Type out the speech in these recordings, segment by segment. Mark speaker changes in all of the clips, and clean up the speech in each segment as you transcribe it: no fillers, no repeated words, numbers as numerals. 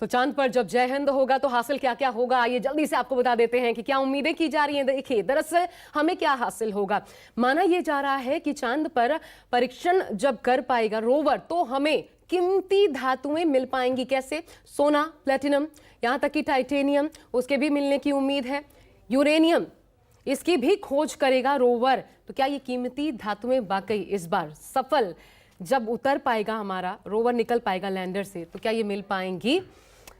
Speaker 1: तो चांद पर जब जय हिंद होगा तो हासिल क्या क्या होगा, आइए जल्दी से आपको बता देते हैं कि क्या उम्मीदें की जा रही हैं। देखिए दरअसल हमें क्या हासिल होगा। माना यह जा रहा है कि चांद पर परीक्षण जब कर पाएगा रोवर तो हमें कीमती धातुएं मिल पाएंगी। कैसे? सोना, प्लेटिनम, यहां तक कि टाइटेनियम, उसके भी मिलने की उम्मीद है। यूरेनियम, इसकी भी खोज करेगा रोवर। तो क्या ये कीमती धातुएं वाकई इस बार सफल जब उतर पाएगा, हमारा रोवर निकल पाएगा लैंडर से, तो क्या ये मिल पाएंगी?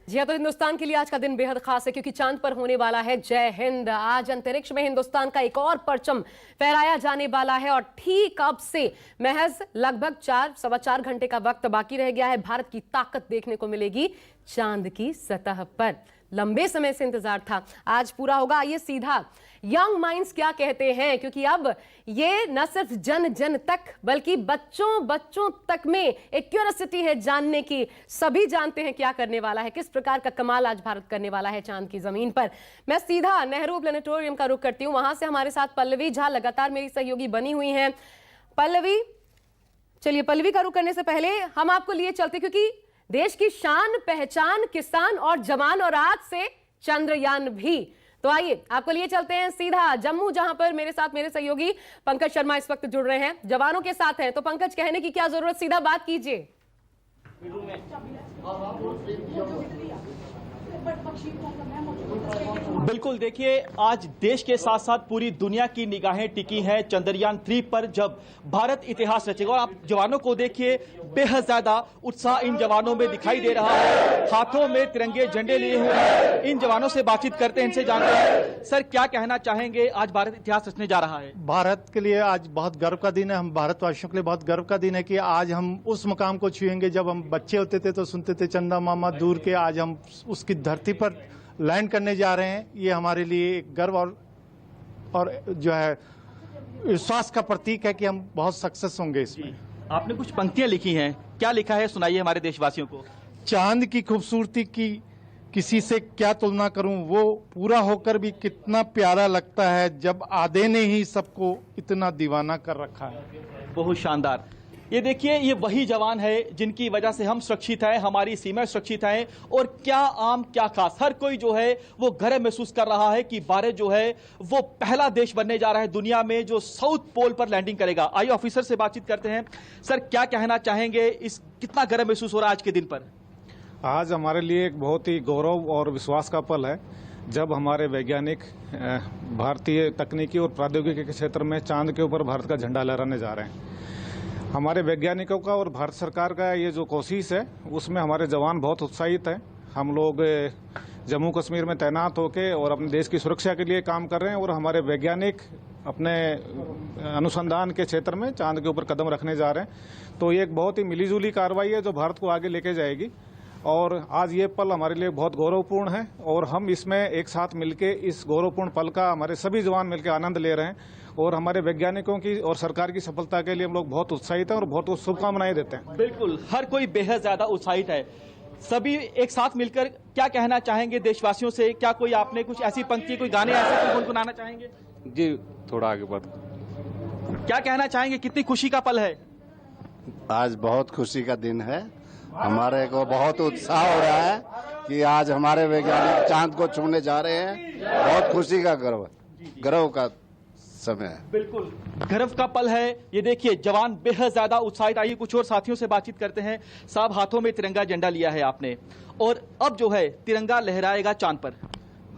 Speaker 1: जी हाँ, तो हिंदुस्तान के लिए आज का दिन बेहद खास है क्योंकि चांद पर होने वाला है जय हिंद। आज अंतरिक्ष में हिंदुस्तान का एक और परचम फहराया जाने वाला है और ठीक अब से महज लगभग 4-4.25 घंटे का वक्त बाकी रह गया है। भारत की ताकत देखने को मिलेगी चांद की सतह पर। लंबे समय से इंतजार था, आज पूरा होगा। आइए सीधा यंग माइंड्स क्या कहते हैं, क्योंकि अब ये न सिर्फ जन जन तक बल्कि बच्चों बच्चों तक में एक क्यूरियोसिटी है जानने की। सभी जानते हैं क्या करने वाला है, किस प्रकार का कमाल आज भारत करने वाला है चांद की जमीन पर। मैं सीधा नेहरू प्लेनेटोरियम का रुख करती हूं, वहां से हमारे साथ पल्लवी झा लगातार मेरी सहयोगी बनी हुई हैं। पल्लवी, चलिए पल्लवी का रुख करने से पहले हम आपको लिए चलते, क्योंकि देश की शान पहचान किसान और जवान, और आज से चंद्रयान भी। तो आइए आपको लिए चलते हैं सीधा जम्मू, जहां पर मेरे साथ मेरे सहयोगी पंकज शर्मा इस वक्त जुड़ रहे हैं, जवानों के साथ हैं। तो पंकज, कहने की क्या जरूरत, सीधा बात कीजिए।
Speaker 2: बिल्कुल, देखिए आज देश के साथ साथ पूरी दुनिया की निगाहें टिकी हैं चंद्रयान 3 पर, जब भारत इतिहास रचेगा। और आप जवानों को देखिए, बेहद ज्यादा उत्साह इन जवानों में दिखाई दे रहा है, हाथों में तिरंगे झंडे लिए हुए हैं। इन जवानों से बातचीत करते हैं, इनसे जानते हैं सर क्या कहना चाहेंगे, आज भारत इतिहास रचने जा रहा है।
Speaker 3: भारत के लिए आज बहुत गर्व का दिन है, हम भारतवासियों के लिए बहुत गर्व का दिन है कि आज हम उस मुकाम को छुएंगे। जब हम बच्चे होते थे तो सुनते थे चंदा मामा दूर के, आज हम उसकी धरती पर लैंड करने जा रहे हैं। ये हमारे लिए एक गर्व और जो है विश्वास का प्रतीक है कि हम बहुत सक्सेस होंगे इसमें।
Speaker 2: आपने कुछ पंक्तियां लिखी हैं, क्या लिखा है, सुनाइए हमारे देशवासियों को।
Speaker 3: चांद की खूबसूरती की किसी से क्या तुलना करूं, वो पूरा होकर भी कितना प्यारा लगता है जब आधे ने ही सबको इतना दीवाना कर रखा है।
Speaker 2: बहुत शानदार। ये देखिए, ये वही जवान है जिनकी वजह से हम सुरक्षित हैं, हमारी सीमाएं सुरक्षित हैं। और क्या आम क्या खास, हर कोई जो है वो गर्व महसूस कर रहा है कि भारत जो है वो पहला देश बनने जा रहा है दुनिया में जो साउथ पोल पर लैंडिंग करेगा। आइए ऑफिसर से बातचीत करते हैं। सर क्या कहना चाहेंगे, इस कितना गर्व महसूस हो रहा है आज के दिन पर?
Speaker 4: आज हमारे लिए एक बहुत ही गौरव और विश्वास का पल है जब हमारे वैज्ञानिक भारतीय तकनीकी और प्रौद्योगिकी के क्षेत्र में चांद के ऊपर भारत का झंडा लहराने जा रहे हैं। हमारे वैज्ञानिकों का और भारत सरकार का ये जो कोशिश है उसमें हमारे जवान बहुत उत्साहित हैं। हम लोग जम्मू कश्मीर में तैनात होकर और अपने देश की सुरक्षा के लिए काम कर रहे हैं और हमारे वैज्ञानिक अपने अनुसंधान के क्षेत्र में चांद के ऊपर कदम रखने जा रहे हैं। तो ये एक बहुत ही मिलीजुली कार्रवाई है जो भारत को आगे लेके जाएगी और आज ये पल हमारे लिए बहुत गौरवपूर्ण है और हम इसमें एक साथ मिलके इस गौरवपूर्ण पल का हमारे सभी जवान मिलकर आनंद ले रहे हैं और हमारे वैज्ञानिकों की और सरकार की सफलता के लिए हम लोग बहुत उत्साहित हैं और बहुत शुभकामनाएं देते हैं।
Speaker 2: बिल्कुल, हर कोई बेहद ज्यादा उत्साहित है। सभी एक साथ मिलकर क्या कहना चाहेंगे देशवासियों से? क्या कोई आपने कुछ ऐसी पंक्ति, कोई गाने ऐसे गुनगुनाना चाहेंगे?
Speaker 5: जी, थोड़ा आगे बढ़।
Speaker 2: क्या कहना चाहेंगे, कितनी खुशी का पल है?
Speaker 5: आज बहुत खुशी का दिन है, हमारे को बहुत उत्साह हो रहा है कि आज हमारे वैज्ञानिक चांद को छूने जा रहे हैं। बहुत खुशी का गर्व का समय है।
Speaker 2: बिल्कुल गर्व का पल है। ये देखिए जवान बेहद ज्यादा उत्साहित। आइए कुछ और साथियों से बातचीत करते हैं। साहब, हाथों में तिरंगा झंडा लिया है आपने और अब जो है तिरंगा लहराएगा चांद पर।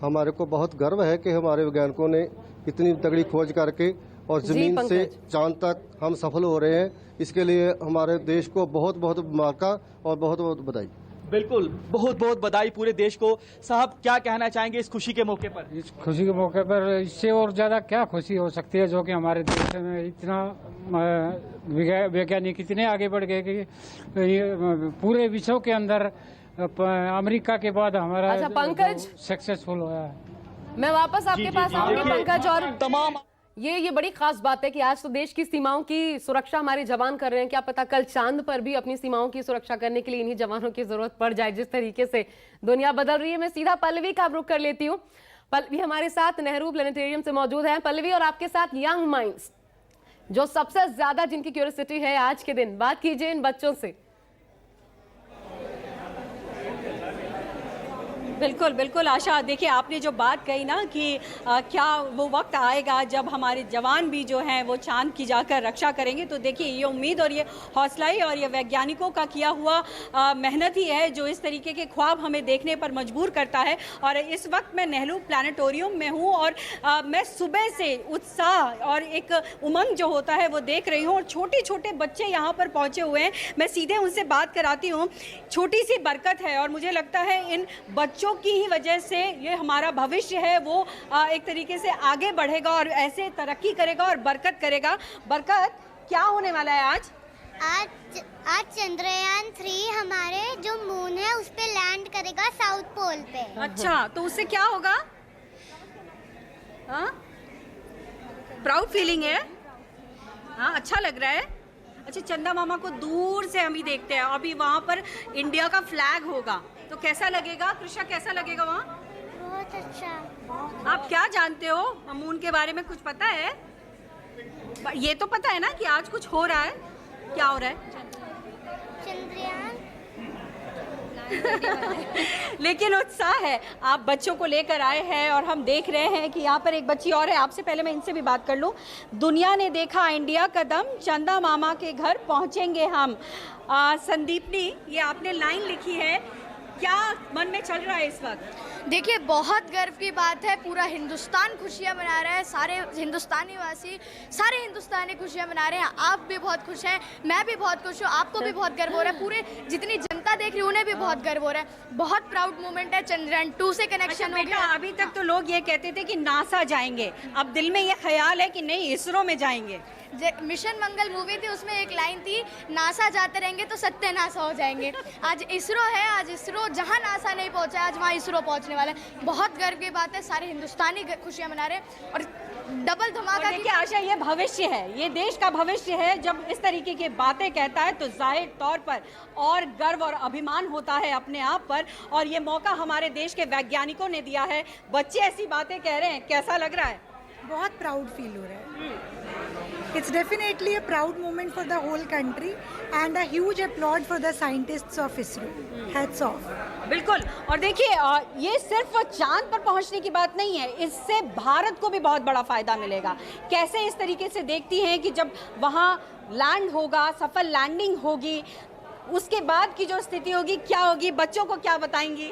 Speaker 6: हमारे को बहुत गर्व है कि हमारे वैज्ञानिकों ने इतनी तगड़ी खोज करके और जमीन से चांद तक हम सफल हो रहे हैं। इसके लिए हमारे देश को बहुत बहुत मुबारक और बहुत बहुत बधाई।
Speaker 2: बिल्कुल, बहुत बहुत बधाई पूरे देश को। साहब क्या कहना चाहेंगे इस खुशी के मौके पर?
Speaker 7: इस खुशी के मौके पर इससे और ज्यादा क्या खुशी हो सकती है, जो कि हमारे देश में इतना वैज्ञानिक इतने आगे बढ़ गए कि पूरे विश्व के अंदर अमेरिका के बाद हमारा
Speaker 1: पंकज
Speaker 7: सक्सेसफुल हुआ है।
Speaker 1: मैं वापस आपके पास आऊंगी पंकज। और
Speaker 2: तमाम
Speaker 1: ये बड़ी खास बात है कि आज तो देश की सीमाओं की सुरक्षा हमारे जवान कर रहे हैं। क्या पता कल चांद पर भी अपनी सीमाओं की सुरक्षा करने के लिए इन्हीं जवानों की जरूरत पड़ जाए, जिस तरीके से दुनिया बदल रही है। मैं सीधा पल्लवी का रुख कर लेती हूँ। पल्लवी हमारे साथ नेहरू प्लेनेटेरियम से मौजूद है। पल्लवी, और आपके साथ यंग माइंड्स जो सबसे ज्यादा जिनकी क्यूरियोसिटी है आज के दिन, बात कीजिए इन बच्चों से।
Speaker 8: बिल्कुल बिल्कुल आशा, देखिए आपने जो बात कही ना कि क्या वो वक्त आएगा जब हमारे जवान भी जो हैं वो चांद की जाकर रक्षा करेंगे, तो देखिए ये उम्मीद और ये हौसला ही और ये वैज्ञानिकों का किया हुआ मेहनत ही है जो इस तरीके के ख्वाब हमें देखने पर मजबूर करता है। और इस वक्त मैं नेहरू प्लानिटोरियम में हूँ और मैं सुबह से उत्साह और एक उमंग जो होता है वो देख रही हूँ और छोटे छोटे बच्चे यहाँ पर पहुँचे हुए हैं। मैं सीधे उनसे बात कराती हूँ। छोटी सी बरकत है और मुझे लगता है इन बच्चों की ही वजह से ये हमारा भविष्य है वो एक तरीके से आगे बढ़ेगा और ऐसे तरक्की करेगा और बरकत करेगा। बरकत, क्या होने वाला है आज?
Speaker 9: आज चंद्रयान 3 हमारे जो मून है उस पे लैंड करेगा साउथ पोल पे।
Speaker 8: अच्छा, तो उससे क्या होगा? हाँ, प्राउड फीलिंग है। हाँ, अच्छा लग रहा है। अच्छा, चंदा मामा को दूर से हम ही देखते हैं, अभी वहाँ पर इंडिया का फ्लैग होगा तो कैसा लगेगा? कृषा, कैसा लगेगा वहाँ?
Speaker 9: बहुत अच्छा।
Speaker 8: आप क्या जानते हो मून के बारे में, कुछ पता है? ये तो पता है ना कि आज कुछ हो रहा है। क्या हो रहा है?
Speaker 9: चंद्रयान।
Speaker 8: लेकिन उत्साह है, आप बच्चों को लेकर आए हैं और हम देख रहे हैं कि यहाँ पर एक बच्ची और है। आपसे पहले मैं इनसे भी बात कर लूँ। दुनिया ने देखा इंडिया कदम, चंदा मामा के घर पहुँचेंगे हम। संदीपनी, ये आपने लाइन लिखी है, क्या मन में चल रहा है इस वक्त?
Speaker 10: देखिए, बहुत गर्व की बात है। पूरा हिंदुस्तान खुशियां मना रहा है, सारे हिंदुस्तानी वासी, सारे हिंदुस्तानी खुशियां मना रहे हैं। आप भी बहुत खुश हैं, मैं भी बहुत खुश हूँ, आपको भी बहुत गर्व हो रहा है, पूरे जितनी जनता देख रही है उन्हें भी बहुत गर्व हो रहा है। बहुत प्राउड मोमेंट है। चंद्रयान 2 से कनेक्शन हो गया।
Speaker 8: अभी तक तो लोग ये कहते थे कि नासा जाएंगे, अब दिल में ये ख्याल है कि नहीं, इसरो में जाएंगे।
Speaker 10: मिशन मंगल मूवी थी, उसमें एक लाइन थी, नासा जाते रहेंगे तो सत्यानाशा हो जाएंगे। आज इसरो है, आज इसरो जहां नासा नहीं पहुंचा, आज वहां इसरो पहुंचने वाला है। बहुत गर्व की बात है। सारे हिंदुस्तानी खुशियां मना रहे हैं और डबल धमाका।
Speaker 8: देखिए आशा, ये भविष्य है, ये देश का भविष्य है। जब इस तरीके की बातें कहता है तो जाहिर तौर पर और गर्व और अभिमान होता है अपने आप पर, और ये मौका हमारे देश के वैज्ञानिकों ने दिया है। बच्चे ऐसी बातें कह रहे हैं, कैसा लग रहा है?
Speaker 11: बहुत प्राउड फील हो रहा है। It's definitely a proud moment for the whole country and a huge applaud for the scientists of ISRO. Hats off.
Speaker 8: बिल्कुल। और देखिए, ये सिर्फ चांद पर पहुंचने की बात नहीं है, इससे भारत को भी बहुत बड़ा फायदा मिलेगा। कैसे इस तरीके से देखती हैं कि जब वहाँ लैंड होगा, सफल लैंडिंग होगी, उसके बाद की जो स्थिति होगी क्या होगी, बच्चों को क्या बताएंगी?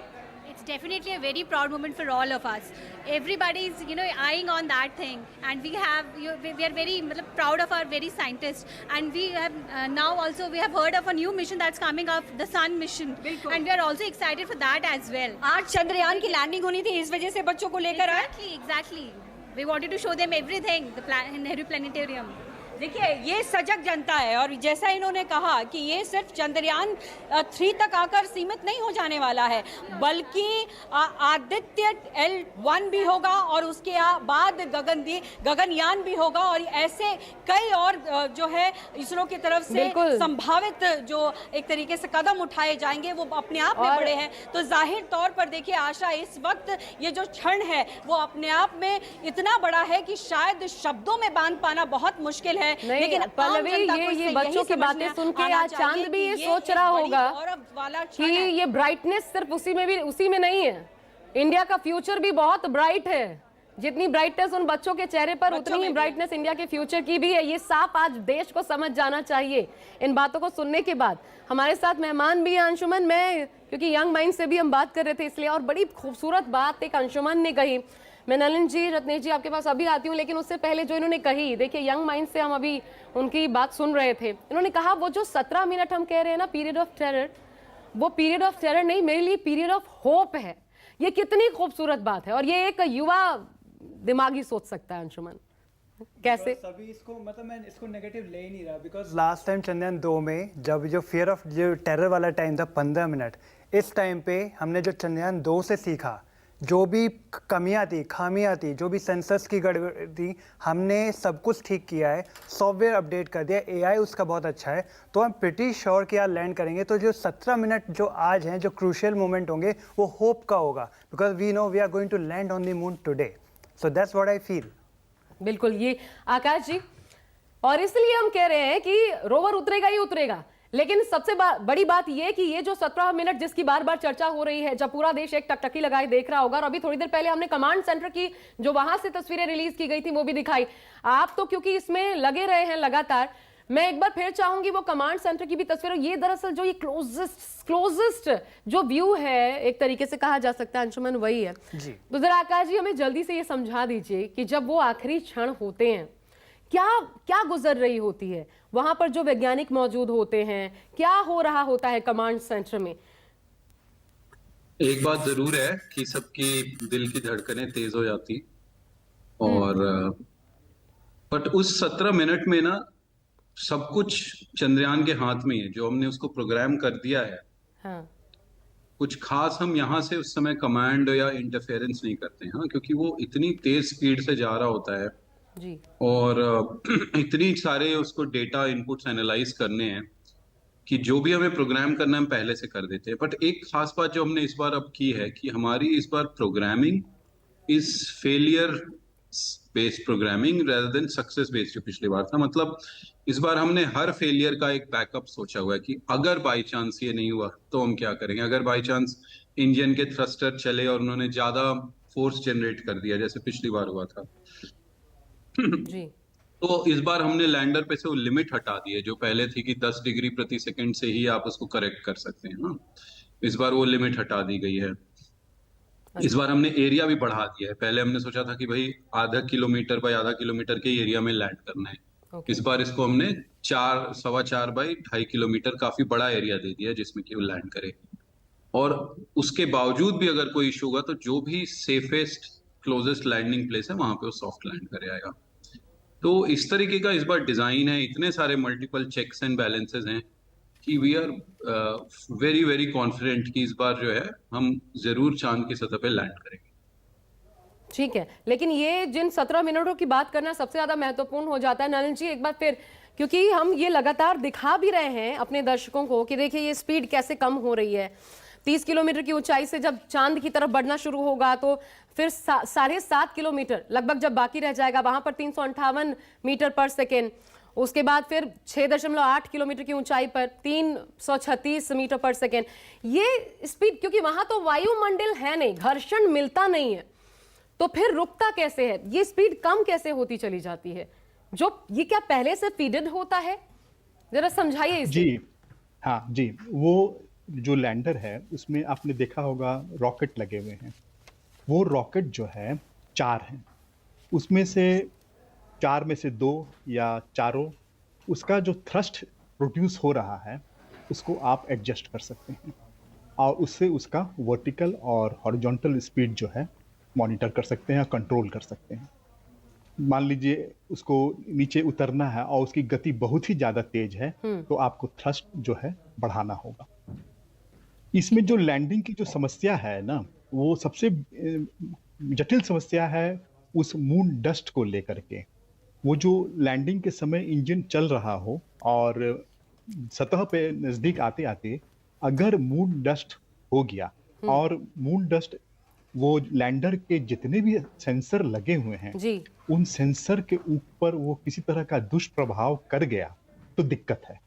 Speaker 12: It's definitely a very proud moment for all of us. Everybody is, eyeing on that thing, and we are very proud of our very scientists. And we have now also we have heard of a new mission that's coming up, the Sun mission, and we are also excited for that as well.
Speaker 8: आज चंद्रयान की landing होनी थी, इस वजह से बच्चों को लेकर आए।
Speaker 12: Exactly. We wanted to show them everything. The Nehru Planetarium.
Speaker 8: देखिए, ये सजग जनता है और जैसा इन्होंने कहा कि ये सिर्फ चंद्रयान 3 तक आकर सीमित नहीं हो जाने वाला है, बल्कि आदित्य L1 भी होगा और उसके बाद गगनयान भी होगा, और ऐसे कई और जो है इसरो की तरफ से संभावित जो एक तरीके से कदम उठाए जाएंगे वो अपने आप में बड़े हैं। तो जाहिर तौर पर देखिए आशा, इस वक्त ये जो क्षण है वो अपने आप में इतना बड़ा है कि शायद शब्दों में बांध पाना बहुत मुश्किल है।
Speaker 1: लेकिन पल्लवी, ये बच्चों की बातें सुन के आज चांद भी ये सोच रहा होगा कि ये ब्राइटनेस सिर्फ उसी में नहीं है, इंडिया का फ्यूचर भी बहुत ब्राइट है। जितनी ब्राइटनेस उन बच्चों के चेहरे पर, उतनी ही ब्राइटनेस इंडिया के फ्यूचर की भी है। ये साफ आज देश को समझ जाना चाहिए इन बातों को सुनने के बाद। हमारे साथ मेहमान भी हैं अंशुमन, मैं क्योंकि यंग माइंड से भी हम बात कर रहे थे इसलिए, और बड़ी खूबसूरत बात एक अंशुमन ने कही। मैं नलिन जी, रत्नेश जी आपके पास अभी आती हूँ, लेकिन उससे पहले जो इन्होंने कही, देखिए यंग माइंड से हम अभी उनकी बात सुन रहे थे। इन्होंने कहा वो जो 17 मिनट हम कह रहे हैं ना पीरियड ऑफ टेरर, वो पीरियड ऑफ टेरर नहीं, मेरे लिए पीरियड ऑफ होप है। ये कितनी खूबसूरत बात है और ये एक युवा दिमागी सोच सकता है। अंशुमन, कैसे?
Speaker 13: सभी इसको मैं इसको नेगेटिव ले ही नहीं रहा, बिकॉज लास्ट टाइम चंद्रयान 2 में जब जो फियर ऑफ जो टेरर वाला टाइम था 15 मिनट, इस टाइम पे हमने जो चंद्रयान 2 से सीखा, जो भी कमियां थी, खामियां थी, जो भी सेंसर्स की गड़बड़ी थी, हमने सब कुछ ठीक किया है, सॉफ्टवेयर अपडेट कर दिया, एआई उसका बहुत अच्छा है। तो हम प्रिटी श्योर कि यार लैंड करेंगे। तो जो 17 मिनट जो आज हैं, जो क्रूशियल मोमेंट होंगे, वो होप का होगा, because we know we are going to land on the moon today. So that's what I feel.
Speaker 1: बिल्कुल, ये आकाश जी, और इसलिए हम कह रहे हैं कि रोवर उतरेगा ही उतरेगा। लेकिन सबसे बड़ी बात यह कि ये जो 17 मिनट जिसकी बार बार चर्चा हो रही है, जब पूरा देश एक टकटकी लगाए देख रहा होगा, और अभी थोड़ी देर पहले हमने कमांड सेंटर की जो वहां से तस्वीरें रिलीज की गई थी वो भी दिखाई। आप तो क्योंकि इसमें लगे रहे हैं लगातार, मैं एक बार फिर चाहूंगी वो कमांड सेंटर की भी तस्वीर। ये दरअसल जो ये क्लोजेस्ट जो व्यू है, एक तरीके से कहा जा सकता है अंशुमन, वही है
Speaker 13: जी।
Speaker 1: तो जरा आकाश जी हमें जल्दी से ये समझा दीजिए कि जब वो आखिरी क्षण होते हैं, क्या क्या गुजर रही होती है वहां पर, जो वैज्ञानिक मौजूद होते हैं, क्या हो रहा होता है कमांड सेंटर में?
Speaker 14: एक बात जरूर है कि सबकी दिल की धड़कनें तेज हो जाती, और बट उस 17 मिनट में ना सब कुछ चंद्रयान के हाथ में है, जो हमने उसको प्रोग्राम कर दिया है।
Speaker 1: हाँ।
Speaker 14: कुछ खास हम यहाँ से उस समय कमांड या इंटरफेरेंस नहीं करते हैं, क्योंकि वो इतनी तेज स्पीड से जा रहा होता है
Speaker 1: जी।
Speaker 14: और इतनी सारे उसको डेटा इनपुट्स एनालाइज करने हैं कि जो भी हमें प्रोग्राम करना है हम पहले से कर देते हैं। बट एक खास बात जो हमने इस बार अब की है कि हमारी इस बार programming is failure based programming rather than success based, जो पिछली बार था। मतलब इस बार हमने हर फेलियर का एक बैकअप सोचा हुआ है कि अगर बाई चांस ये नहीं हुआ तो हम क्या करेंगे। अगर बाई चांस इंजन के थ्रस्टर चले और उन्होंने ज्यादा फोर्स जनरेट कर दिया जैसे पिछली बार हुआ था
Speaker 1: जी।
Speaker 14: तो इस बार हमने लैंडर पे से वो लिमिट हटा दी है, जो पहले थी कि 10 डिग्री प्रति सेकंड से ही आप उसको करेक्ट कर सकते हैं ना। इस बार वो लिमिट हटा दी गई है। इस बार हमने एरिया भी बढ़ा दिया है। पहले हमने सोचा था कि भाई आधा किलोमीटर बाय आधा किलोमीटर के एरिया में लैंड करना है। इस बार इसको हमने 4.25 बाई 2.5 किलोमीटर, काफी बड़ा एरिया दे दिया जिसमें कि वो लैंड करे। और उसके बावजूद भी अगर कोई इशू होगा तो जो भी सेफेस्ट क्लोजेस्ट लैंडिंग प्लेस है वहां पे वो सॉफ्ट लैंड करे आएगा। तो इस तरीके का इस बार डिजाइन है, इतने सारे मल्टीपल चेक्स एंड बैलेंसेस हैं कि we are very very confident कि इस बार जो है हम जरूर चांद की सतह पे लैंड करेंगे।
Speaker 1: ठीक है, लेकिन ये जिन 17 मिनटों की बात करना सबसे ज्यादा महत्वपूर्ण हो जाता है नलिन जी, एक बार फिर, क्योंकि हम ये लगातार दिखा भी रहे हैं अपने दर्शकों को कि देखिए ये स्पीड कैसे कम हो रही है। 30 किलोमीटर की ऊंचाई से जब चांद की तरफ बढ़ना शुरू होगा तो फिर 7.5 किलोमीटर लगभग जब बाकी रह जाएगा, वहां पर 358 मीटर पर सेकेंड, उसके बाद फिर 6.8 किलोमीटर की ऊंचाई पर 336 मीटर पर सेकेंड। ये स्पीड, क्योंकि वहां तो वायुमंडल है नहीं, घर्षण मिलता नहीं है, तो फिर रुकता कैसे है? ये स्पीड कम कैसे होती चली जाती है? जो ये क्या पहले से फीडेड होता है? जरा समझाइए इसे।
Speaker 15: जी हाँ जी, वो जो लैंडर है उसमें आपने देखा होगा रॉकेट लगे हुए हैं। वो रॉकेट जो है 4 हैं, उसमें से 4 में से 2 या चारों, उसका जो थ्रस्ट प्रोड्यूस हो रहा है उसको आप एडजस्ट कर सकते हैं और उससे उसका वर्टिकल और हॉरिजॉन्टल स्पीड जो है मॉनिटर कर सकते हैं, कंट्रोल कर सकते हैं। मान लीजिए उसको नीचे उतरना है और उसकी गति बहुत ही ज़्यादा तेज है तो आपको थ्रस्ट जो है बढ़ाना होगा। इसमें जो लैंडिंग की जो समस्या है ना, वो सबसे जटिल समस्या है उस मून डस्ट को लेकर के। वो जो लैंडिंग के समय इंजन चल रहा हो और सतह पे नज़दीक आते आते अगर मून डस्ट हो गया और मून डस्ट वो लैंडर के जितने भी सेंसर लगे हुए हैं
Speaker 1: जी,
Speaker 15: उन सेंसर के ऊपर वो किसी तरह का दुष्प्रभाव कर गया तो दिक्कत है,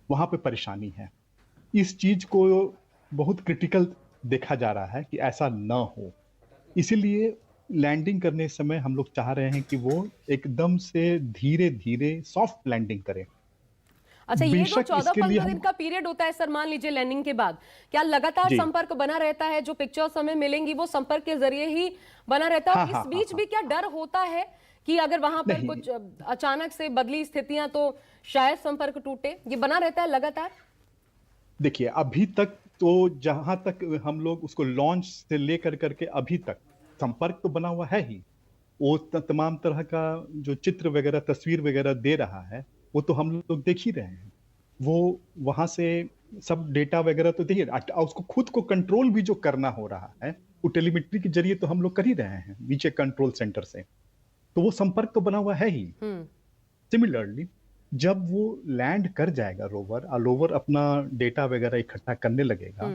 Speaker 15: वहां पे परेशानी है। इस चीज को बहुत क्रिटिकल देखा जा रहा है कि ऐसा न हो, इसीलिए लैंडिंग करने समय हम लोग चाह रहे हैं कि वो एकदम से धीरे धीरे सॉफ्ट लैंडिंग करें।
Speaker 1: अच्छा, ये जो 14-15 दिन का पीरियड होता है सर, मान लीजिए लैंडिंग के बाद क्या लगातार संपर्क बना रहता है? जो पिक्चर्स हमें मिलेंगी वो संपर्क के जरिए ही बना रहता है। इस बीच भी क्या डर होता है कि अगर वहां पर कुछ अचानक से बदली स्थितियां तो शायद संपर्क टूटे? ये बना रहता है लगातार?
Speaker 15: देखिए, अभी तक तो जहां तक हम लोग उसको लॉन्च से लेकर करके अभी तक संपर्क तो बना हुआ है ही। वो तमाम तरह का जो चित्र वगैरह, तस्वीर वगैरह दे रहा है वो तो हम लोग देख ही रहे हैं। वो वहां से सब डेटा वगैरह तो देखिए, उसको खुद को कंट्रोल भी जो करना हो रहा है वो टेलीमेट्री के जरिए तो हम लोग कर ही रहे हैं नीचे कंट्रोल सेंटर से, तो वो संपर्क तो बना हुआ है ही। सिमिलरली जब वो लैंड कर जाएगा रोवर और रोवर अपना डेटा वगैरह इकट्ठा करने लगेगा,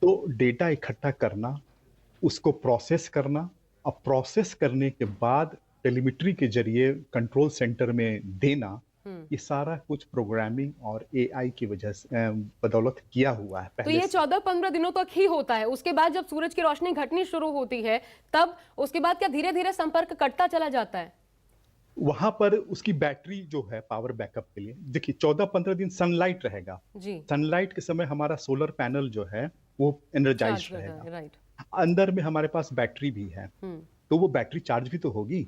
Speaker 15: तो डेटा इकट्ठा करना, उसको प्रोसेस करना, और प्रोसेस करने के बाद टेलीमेट्री के जरिए कंट्रोल सेंटर में देना, ये सारा कुछ प्रोग्रामिंग और एआई की वजह से बदौलत किया हुआ है
Speaker 1: तो
Speaker 15: पहले
Speaker 1: ये 14-15 दिनों तक ही होता है, उसके बाद जब सूरज की रोशनी घटनी शुरू होती है तब उसके बाद क्या धीरे धीरे संपर्क कटता चला जाता है?
Speaker 15: वहां पर उसकी बैटरी जो है पावर बैकअप के लिए, देखिए 14-15 दिन सनलाइट रहेगा
Speaker 1: जी।
Speaker 15: सनलाइट के समय हमारा सोलर पैनल जो है वो एनर्जाइज रहेगा,
Speaker 1: राइट।
Speaker 15: अंदर में हमारे पास बैटरी भी है, तो वो बैटरी चार्ज भी तो होगी,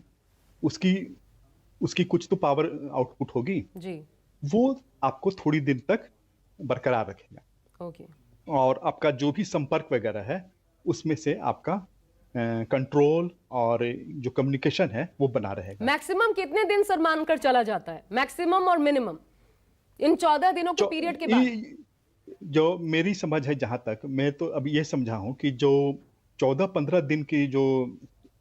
Speaker 15: उसकी कुछ तो पावर आउटपुट होगी
Speaker 1: जी, वो
Speaker 15: आपको थोड़ी दिन तक बरकरार रखेगा।
Speaker 1: ओके।
Speaker 15: और आपका जो भी संपर्क वगैरह है उसमें से आपका कंट्रोल और जो कम्युनिकेशन है वो बना रहेगा।
Speaker 1: मैक्सिमम कितने दिन सर मानकर चला जाता है, मैक्सिमम और मिनिमम इन 14 दिनों के पीरियड के बाद?
Speaker 15: जो मेरी समझ है, जहां तक मैं तो अब ये समझा हूं कि जो 14-15 दिन की जो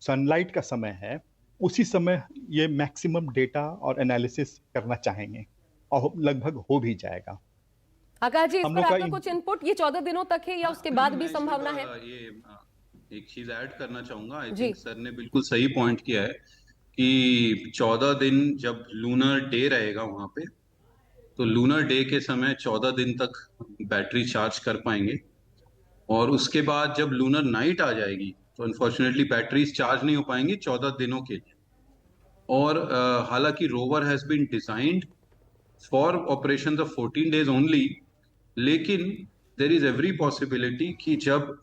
Speaker 15: सनलाइट का समय है उसी समय ये मैक्सिमम डेटा और एनालिसिस करना चाहेंगे और लगभग हो भी जाएगा।
Speaker 1: आकाश जी, इस पर आपका कुछ इनपुट? ये 14 दिनों तक है या उसके बाद भी संभावना है?
Speaker 14: ये एक चीज ऐड करना चाहूंगा, आई थिंक सर ने बिल्कुल सही पॉइंट किया है कि 14 दिन जब लूनर डे रहेगा वहां पे, तो लूनर डे के समय 14 दिन तक बैटरी चार्ज कर पाएंगे, और उसके बाद जब लूनर नाइट आ जाएगी तो अनफॉर्चुनेटली बैटरीज चार्ज नहीं हो पाएंगी 14 दिनों के लिए। और हालांकि rover has been designed for operation of 14 days only, लेकिन देयर इज एवरी पॉसिबिलिटी कि जब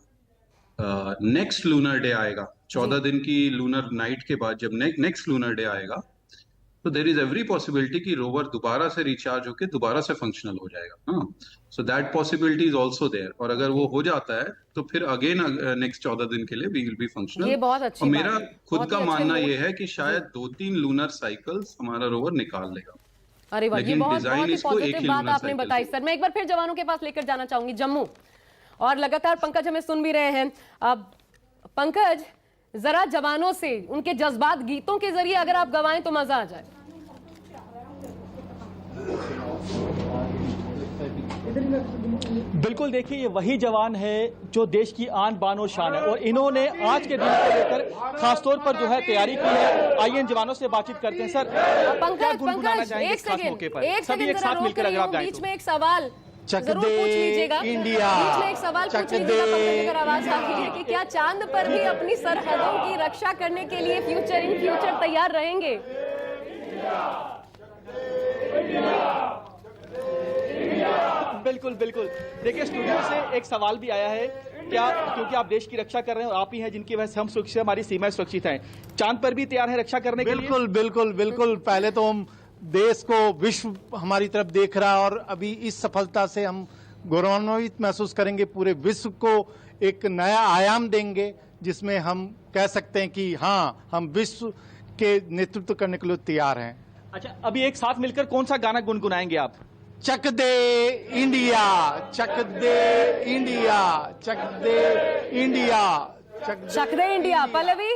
Speaker 14: नेक्स्ट लूनर डे आएगा, 14 दिन की लूनर नाइट के बाद जब नेक्स्ट लूनर डे आएगा, तो देयर इज एवरी पॉसिबिलिटी कि रोवर दोबारा से रिचार्ज होकर दोबारा से फंक्शनल हो जाएगा। हाँ, so that possibility is also there, और अगर वो हो जाता है तो फिर अगेन नेक्स्ट 14 दिन के लिए वी विल बी फंक्शनल।
Speaker 1: ये बहुत अच्छी
Speaker 14: और
Speaker 1: बात
Speaker 14: मेरा
Speaker 1: है।
Speaker 14: खुद का मानना ये है कि शायद 2-3 लूनर साइकिल्स हमारा रोवर निकाल लेगा।
Speaker 1: अरे वाह, ये बहुत ही पॉजिटिव बात आपने बताई सर। मैं एक बार फिर जवानों के पास लेकर जाना चाहूंगी जम्मू, और लगातार पंकज हमें सुन भी रहे हैं। अब पंकज, जरा जवानों से उनके जज्बात गीतों के जरिए अगर आप गवाएं तो मजा आ जाए।
Speaker 2: बिल्कुल, देखिए ये वही जवान है जो देश की आन बान और शान है, और इन्होंने आज के दिन को लेकर खासतौर पर जो है तैयारी की है। आइए इन जवानों से बातचीत करते हैं। सर,
Speaker 1: पंकज एक सेकंड जरा रोक रही हूं, बीच में एक सवाल जरूर पूछ लीजिएगा,
Speaker 3: इंडिया,
Speaker 1: बीच में एक सवाल पूछ लीजिएगा पंकज, अगर आवाज आ रही है, कि क्या चांद पर भी अपनी सरहदों की रक्षा करने के लिए फ्यूचर तैयार रहेंगे?
Speaker 2: बिल्कुल बिल्कुल। देखिए स्टूडियो से एक सवाल भी आया है, क्या क्योंकि आप देश की रक्षा कर रहे हैं और आप ही हैं जिनकी वजह से हम सुरक्षित, हमारी सीमाएं सुरक्षित हैं, चांद पर भी तैयार है रक्षा करने के लिए?
Speaker 3: बिल्कुल बिल्कुल बिल्कुल। पहले तो हम देश को, विश्व हमारी तरफ देख रहा है, और अभी इस सफलता से हम गौरवान्वित महसूस करेंगे, पूरे विश्व को एक नया आयाम देंगे जिसमें हम कह सकते हैं कि हाँ, हम विश्व के नेतृत्व करने के लिए तैयार हैं।
Speaker 2: अच्छा, अभी एक साथ मिलकर कौन सा गाना गुनगुनाएंगे आप?
Speaker 3: चक दे इंडिया, चक दे इंडिया, चक दे इंडिया,
Speaker 1: चक दे इंडिया। पल्लवी,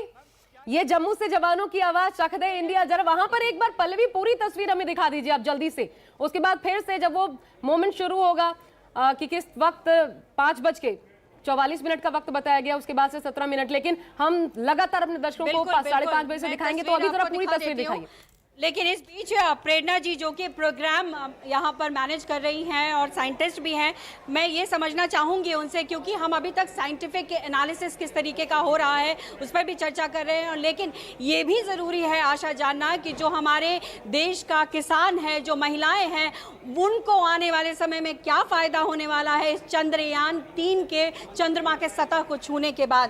Speaker 1: ये जम्मू से जवानों की आवाज, चक दे इंडिया। जरा वहां पर एक बार पल्लवी पूरी तस्वीर हमें दिखा दीजिए आप जल्दी से। उसके बाद फिर से जब वो मोमेंट शुरू होगा कि किस वक्त 5:44 का वक्त बताया गया, उसके बाद से 17 मिनट, लेकिन हम लगातार अपने दर्शकों को 5:30 बजे से दिखाएंगे, तो अभी जरा पूरी तस्वीर दिखाइए।
Speaker 8: लेकिन इस बीच प्रेरणा जी जो कि प्रोग्राम यहाँ पर मैनेज कर रही हैं और साइंटिस्ट भी हैं, मैं ये समझना चाहूँगी उनसे, क्योंकि हम अभी तक साइंटिफिक एनालिसिस किस तरीके का हो रहा है उस पर भी चर्चा कर रहे हैं, लेकिन ये भी ज़रूरी है आशा जानना कि जो हमारे देश का किसान है, जो महिलाएं हैं, उनको आने वाले समय में क्या फ़ायदा होने वाला है इस चंद्रयान 3 के चंद्रमा के सतह को छूने के बाद।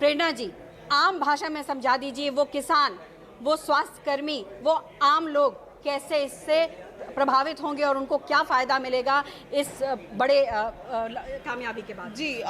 Speaker 8: प्रेरणा जी, आम भाषा में समझा दीजिए, वो किसान, वो स्वास्थ्य कर्मी, वो आम लोग कैसे इससे प्रभावित होंगे और उनको क्या फ़ायदा मिलेगा इस बड़े कामयाबी के बाद?
Speaker 16: जी,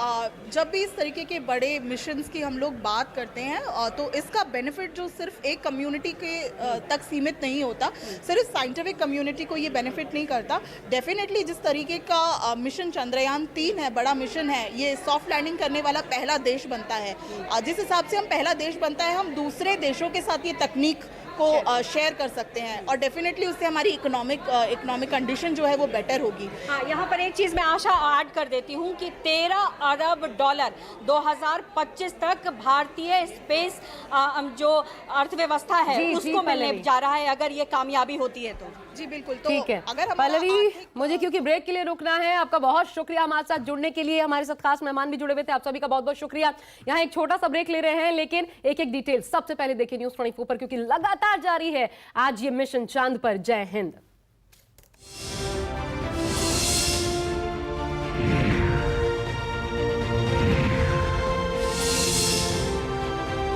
Speaker 16: जब भी इस तरीके के बड़े मिशंस की हम लोग बात करते हैं तो इसका बेनिफिट जो सिर्फ एक कम्युनिटी के तक सीमित नहीं होता, सिर्फ साइंटिफिक कम्युनिटी को ये बेनिफिट नहीं करता। डेफिनेटली जिस तरीके का मिशन चंद्रयान 3 है, बड़ा मिशन है, ये सॉफ्ट लैंडिंग करने वाला पहला देश बनता है। जिस हिसाब से हम पहला देश बनता है, हम दूसरे देशों के साथ ये तकनीक को शेयर कर सकते हैं और डेफिनेटली उससे हमारी इकोनॉमिक कंडीशन जो है वो बेटर होगी।
Speaker 8: हाँ, यहाँ पर एक चीज़ मैं आशा ऐड कर देती हूँ कि 13 अरब डॉलर 2025 तक भारतीय स्पेस जो अर्थव्यवस्था है उसको मिलने जा रहा है, अगर ये कामयाबी होती है तो।
Speaker 16: जी बिल्कुल। तो
Speaker 1: ठीक है
Speaker 16: अगर
Speaker 1: पल्लवी, मुझे क्योंकि ब्रेक के लिए रुकना है, आपका बहुत शुक्रिया हमारे साथ जुड़ने के लिए। हमारे साथ खास मेहमान भी जुड़े हुए थे, आप सभी का बहुत बहुत शुक्रिया। यहाँ एक छोटा सा ब्रेक ले रहे हैं, लेकिन एक एक डिटेल सबसे पहले देखिए न्यूज़ 24 पर, क्योंकि लगातार जारी है आज ये मिशन चांद पर। जय हिंद।